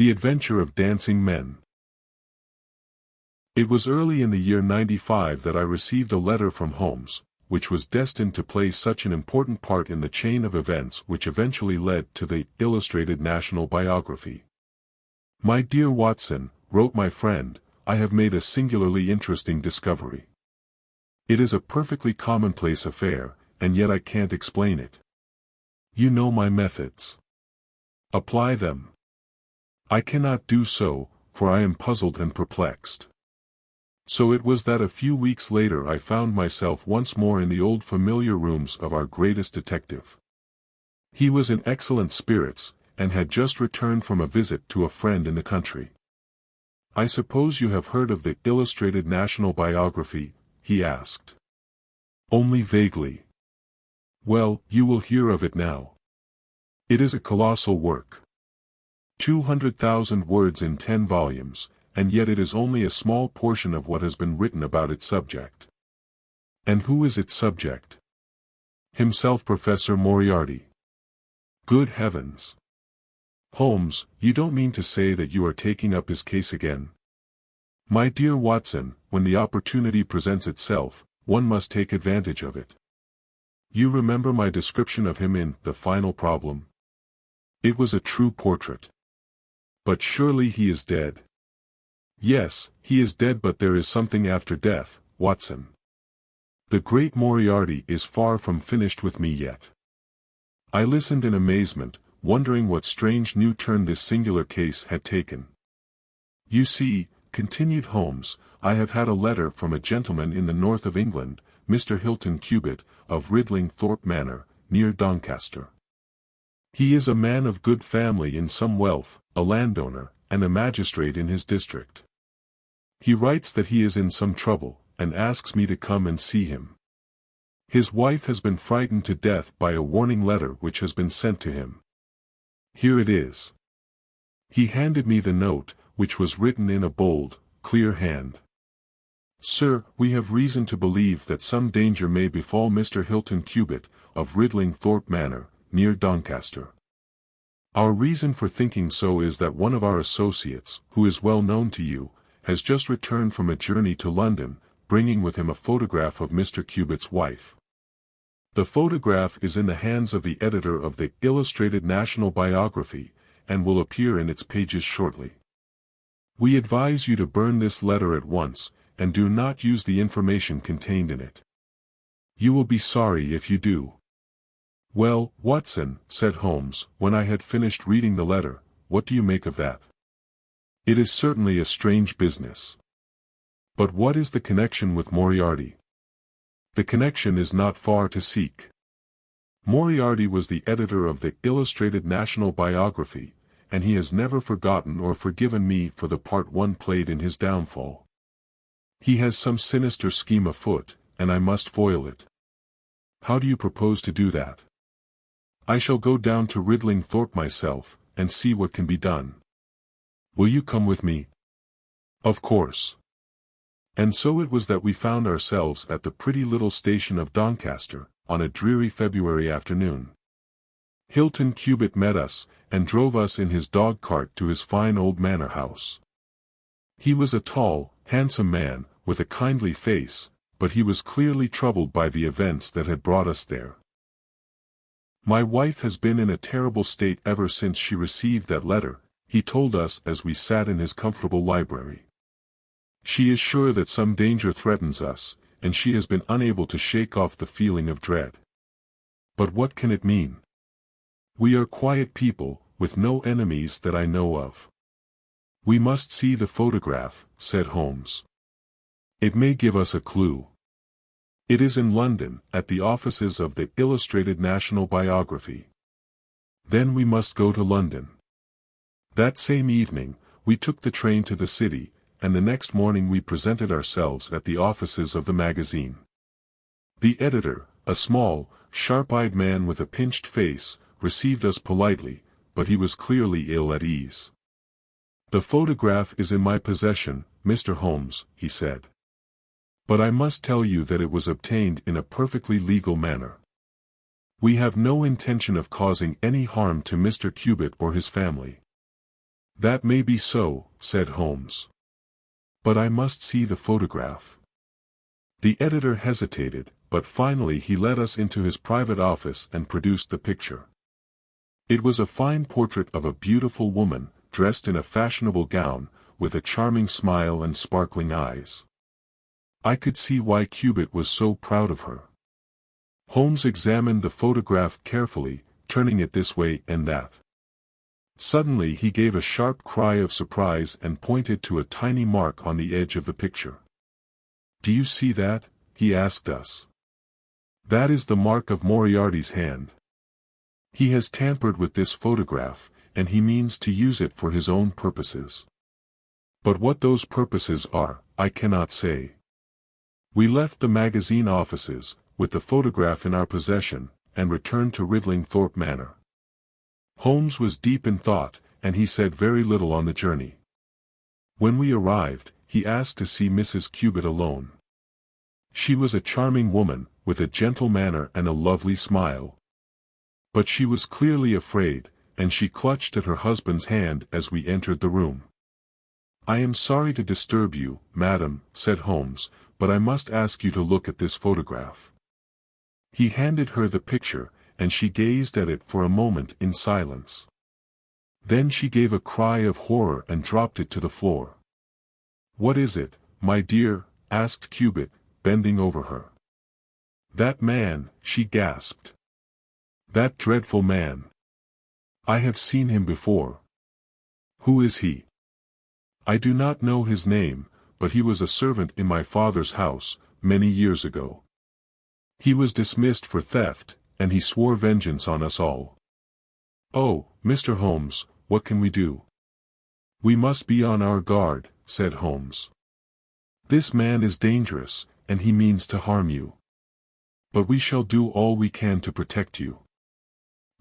The Adventure of Dancing Men. It was early in the year 95 that I received a letter from Holmes, which was destined to play such an important part in the chain of events which eventually led to the Illustrated National Biography. "My dear Watson," wrote my friend, "I have made a singularly interesting discovery. It is a perfectly commonplace affair, and yet I can't explain it. You know my methods. Apply them. I cannot do so, for I am puzzled and perplexed." So it was that a few weeks later I found myself once more in the old familiar rooms of our greatest detective. He was in excellent spirits, and had just returned from a visit to a friend in the country. "I suppose you have heard of the Illustrated National Biography?" he asked. "Only vaguely." "Well, you will hear of it now. It is a colossal work. 200,000 words in 10 volumes, and yet it is only a small portion of what has been written about its subject. And who is its subject? Himself, Professor Moriarty. Good heavens! Holmes, you don't mean to say that you are taking up his case again? My dear Watson, when the opportunity presents itself, one must take advantage of it. You remember my description of him in The Final Problem? It was a true portrait. But surely he is dead. Yes, he is dead, but there is something after death, Watson. The great Moriarty is far from finished with me yet. I listened in amazement, wondering what strange new turn this singular case had taken. "You see," continued Holmes, "I have had a letter from a gentleman in the north of England, Mr. Hilton Cubit, of Ridlingthorpe Manor, near Doncaster. He is a man of good family and some wealth, a landowner, and a magistrate in his district. He writes that he is in some trouble, and asks me to come and see him. His wife has been frightened to death by a warning letter which has been sent to him. Here it is." He handed me the note, which was written in a bold, clear hand. "Sir, we have reason to believe that some danger may befall Mr. Hilton Cubit, of Ridlingthorpe Manor, near Doncaster. Our reason for thinking so is that one of our associates, who is well known to you, has just returned from a journey to London, bringing with him a photograph of Mr. Cubit's wife. The photograph is in the hands of the editor of the Illustrated National Biography, and will appear in its pages shortly. We advise you to burn this letter at once, and do not use the information contained in it. You will be sorry if you do." "Well, Watson," said Holmes, when I had finished reading the letter, "what do you make of that? It is certainly a strange business. But what is the connection with Moriarty?" "The connection is not far to seek. Moriarty was the editor of the Illustrated National Biography, and he has never forgotten or forgiven me for the part one played in his downfall. He has some sinister scheme afoot, and I must foil it. How do you propose to do that?" "I shall go down to Ridlingthorpe myself, and see what can be done." "Will you come with me?" "Of course." And so it was that we found ourselves at the pretty little station of Doncaster, on a dreary February afternoon. Hilton Cubit met us, and drove us in his dog-cart to his fine old manor house. He was a tall, handsome man, with a kindly face, but he was clearly troubled by the events that had brought us there. "My wife has been in a terrible state ever since she received that letter," he told us as we sat in his comfortable library. "She is sure that some danger threatens us, and she has been unable to shake off the feeling of dread. But what can it mean? We are quiet people, with no enemies that I know of." "We must see the photograph," said Holmes. "It may give us a clue. It is in London, at the offices of the Illustrated National Biography. Then we must go to London." That same evening, we took the train to the city, and the next morning we presented ourselves at the offices of the magazine. The editor, a small, sharp-eyed man with a pinched face, received us politely, but he was clearly ill at ease. "The photograph is in my possession, Mr. Holmes," he said. "But I must tell you that it was obtained in a perfectly legal manner. We have no intention of causing any harm to Mr. Cubit or his family. "That may be so," said Holmes. "But I must see the photograph." The editor hesitated, but finally he led us into his private office and produced the picture. It was a fine portrait of a beautiful woman, dressed in a fashionable gown, with a charming smile and sparkling eyes. I could see why Cubit was so proud of her. Holmes examined the photograph carefully, turning it this way and that. Suddenly he gave a sharp cry of surprise and pointed to a tiny mark on the edge of the picture. "Do you see that?" he asked us. "That is the mark of Moriarty's hand. He has tampered with this photograph, and he means to use it for his own purposes. But what those purposes are, I cannot say." We left the magazine offices, with the photograph in our possession, and returned to Ridlingthorpe Manor. Holmes was deep in thought, and he said very little on the journey. When we arrived, he asked to see Mrs. Cubit alone. She was a charming woman, with a gentle manner and a lovely smile. But she was clearly afraid, and she clutched at her husband's hand as we entered the room. "I am sorry to disturb you, madam," said Holmes, "but I must ask you to look at this photograph." He handed her the picture, and she gazed at it for a moment in silence. Then she gave a cry of horror and dropped it to the floor. "What is it, my dear?" asked Cubit, bending over her. "That man," she gasped. "That dreadful man. I have seen him before." "Who is he?" "I do not know his name, but he was a servant in my father's house, many years ago. He was dismissed for theft, and he swore vengeance on us all." "Oh, Mr. Holmes, what can we do?" "We must be on our guard," said Holmes. "This man is dangerous, and he means to harm you. But we shall do all we can to protect you."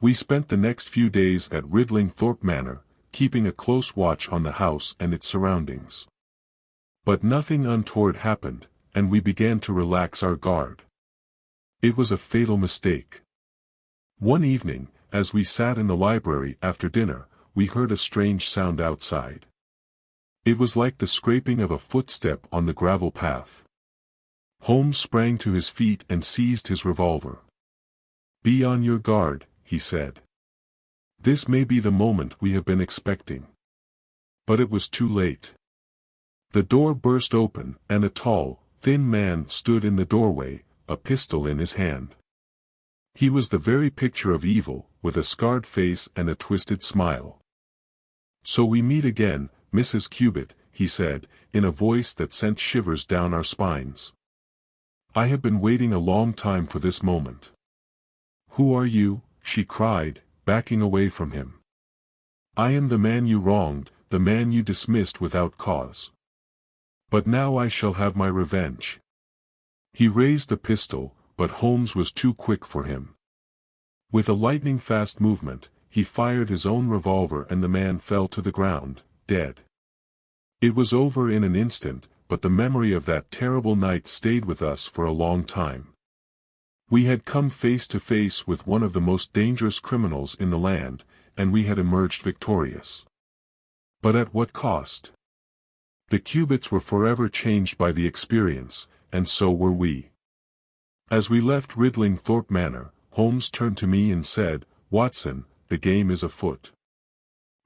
We spent the next few days at Ridlingthorpe Manor, keeping a close watch on the house and its surroundings. But nothing untoward happened, and we began to relax our guard. It was a fatal mistake. One evening, as we sat in the library after dinner, we heard a strange sound outside. It was like the scraping of a footstep on the gravel path. Holmes sprang to his feet and seized his revolver. "Be on your guard," he said. "This may be the moment we have been expecting." But it was too late. The door burst open, and a tall, thin man stood in the doorway, a pistol in his hand. He was the very picture of evil, with a scarred face and a twisted smile. "So we meet again, Mrs. Cubit," he said, in a voice that sent shivers down our spines. "I have been waiting a long time for this moment." "Who are you?" she cried, backing away from him. "I am the man you wronged, the man you dismissed without cause. But now I shall have my revenge." He raised the pistol, but Holmes was too quick for him. With a lightning-fast movement, he fired his own revolver and the man fell to the ground, dead. It was over in an instant, but the memory of that terrible night stayed with us for a long time. We had come face to face with one of the most dangerous criminals in the land, and we had emerged victorious. But at what cost? The Cubits were forever changed by the experience, and so were we. As we left Ridlingthorpe Manor, Holmes turned to me and said, "Watson, the game is afoot.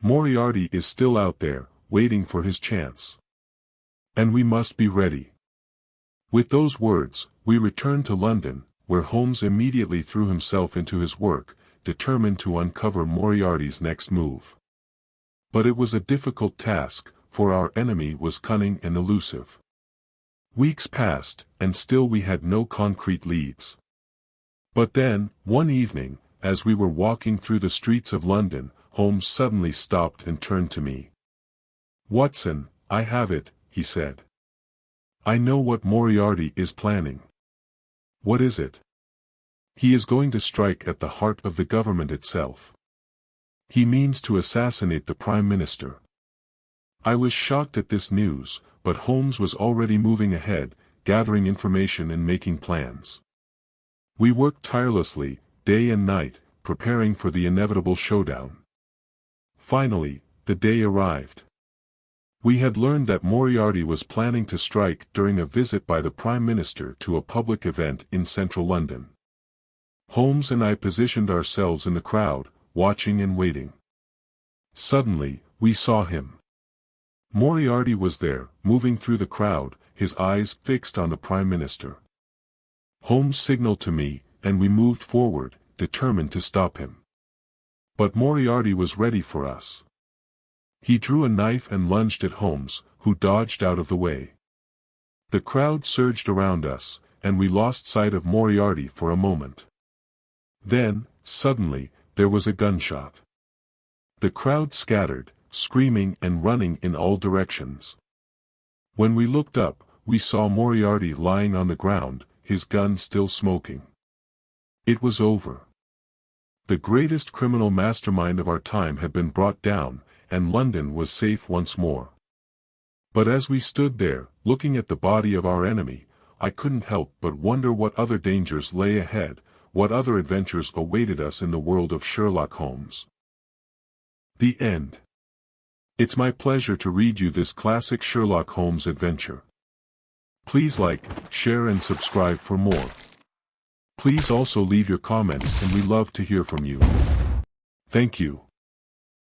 Moriarty is still out there, waiting for his chance. And we must be ready." With those words, we returned to London, where Holmes immediately threw himself into his work, determined to uncover Moriarty's next move. But it was a difficult task, for our enemy was cunning and elusive. Weeks passed, and still we had no concrete leads. But then, one evening, as we were walking through the streets of London, Holmes suddenly stopped and turned to me. "Watson, I have it," he said. "I know what Moriarty is planning." "What is it?" "He is going to strike at the heart of the government itself. He means to assassinate the Prime Minister." I was shocked at this news, but Holmes was already moving ahead, gathering information and making plans. We worked tirelessly, day and night, preparing for the inevitable showdown. Finally, the day arrived. We had learned that Moriarty was planning to strike during a visit by the Prime Minister to a public event in central London. Holmes and I positioned ourselves in the crowd, watching and waiting. Suddenly, we saw him. Moriarty was there, moving through the crowd, his eyes fixed on the Prime Minister. Holmes signaled to me, and we moved forward, determined to stop him. But Moriarty was ready for us. He drew a knife and lunged at Holmes, who dodged out of the way. The crowd surged around us, and we lost sight of Moriarty for a moment. Then, suddenly, there was a gunshot. The crowd scattered, screaming and running in all directions. When we looked up, we saw Moriarty lying on the ground, his gun still smoking. It was over. The greatest criminal mastermind of our time had been brought down, and London was safe once more. But as we stood there, looking at the body of our enemy, I couldn't help but wonder what other dangers lay ahead, what other adventures awaited us in the world of Sherlock Holmes. The end. It's my pleasure to read you this classic Sherlock Holmes adventure. Please like, share and subscribe for more. Please also leave your comments and we love to hear from you. Thank you.